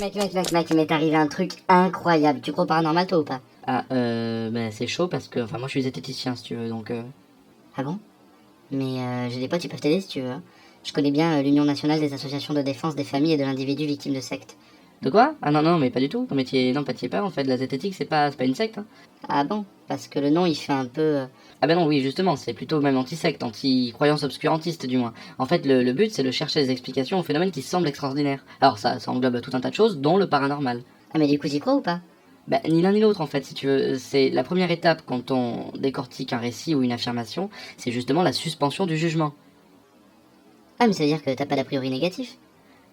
Mec, il m'est arrivé un truc incroyable. Tu crois au paranormal, toi, ou pas? Ah, bah c'est chaud parce que, enfin, moi je suis zététicien si tu veux, donc... Ah bon? Mais j'ai des potes, ils peuvent t'aider si tu veux, hein. Je connais bien l'Union nationale des associations de défense des familles et de l'individu victime de sectes. De quoi? Ah non, non, mais pas du tout. Non, pas pas, en fait, la zététique c'est pas une secte, hein. Ah bon? Parce que le nom, il fait un peu... Ah ben non, oui, justement, c'est plutôt même anti-secte, anti-croyance obscurantiste du moins. En fait, le but c'est de chercher des explications aux phénomènes qui semblent extraordinaires. Alors ça englobe tout un tas de choses, dont le paranormal. Ah mais du coup, t'y crois ou pas? Bah, ni l'un ni l'autre en fait, si tu veux. C'est la première étape quand on décortique un récit ou une affirmation, c'est justement la suspension du jugement. Ah mais ça veut dire que t'as pas d'a priori négatif.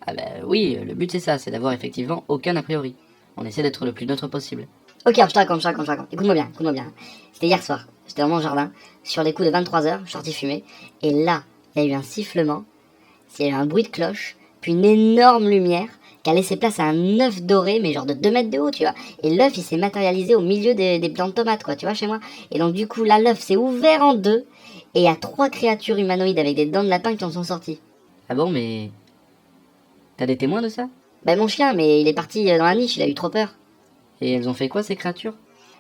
Ah bah oui, le but c'est ça, c'est d'avoir effectivement aucun a priori. On essaie d'être le plus neutre possible. Ok, alors je te raconte. Écoute-moi bien. C'était hier soir, j'étais dans mon jardin, sur les coups de 23h, je suis sorti fumer, et là, il y a eu un sifflement, il y a eu un bruit de cloche, puis une énorme lumière qui a laissé place à un œuf doré, mais genre de 2 mètres de haut, tu vois. Et l'œuf, il s'est matérialisé au milieu des plants de tomates, quoi, tu vois, chez moi. Et donc du coup, là, l'œuf s'est ouvert en deux, et il y a 3 créatures humanoïdes avec des dents de lapin qui en sont sorties. Ah bon, mais... T'as des témoins de ça? Ben mon chien, mais il est parti dans la niche, il a eu trop peur. Et elles ont fait quoi ces créatures?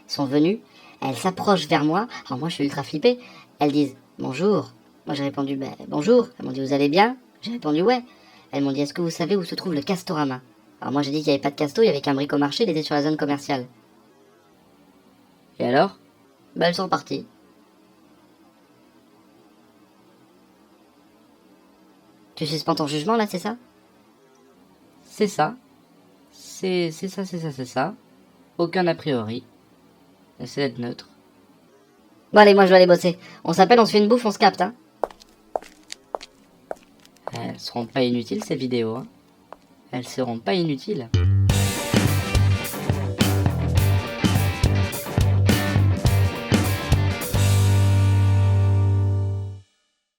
Sont venues, elles s'approchent vers moi, alors moi je suis ultra flippé, elles disent bonjour. Moi j'ai répondu bonjour, elles m'ont dit vous allez bien? J'ai répondu ouais. Elles m'ont dit est-ce que vous savez où se trouve le Castorama? Alors moi j'ai dit qu'il n'y avait pas de casto, il y avait qu'un bricomarché, il était sur la zone commerciale. Et alors? Bah elles sont reparties. Tu suspends ton jugement là, c'est ça? C'est ça. C'est ça. Aucun a priori. Essaie d'être neutre. Bon allez, moi je vais aller bosser. On s'appelle, on se fait une bouffe, on se capte, hein. Elles seront pas inutiles ces vidéos, hein. Elles seront pas inutiles.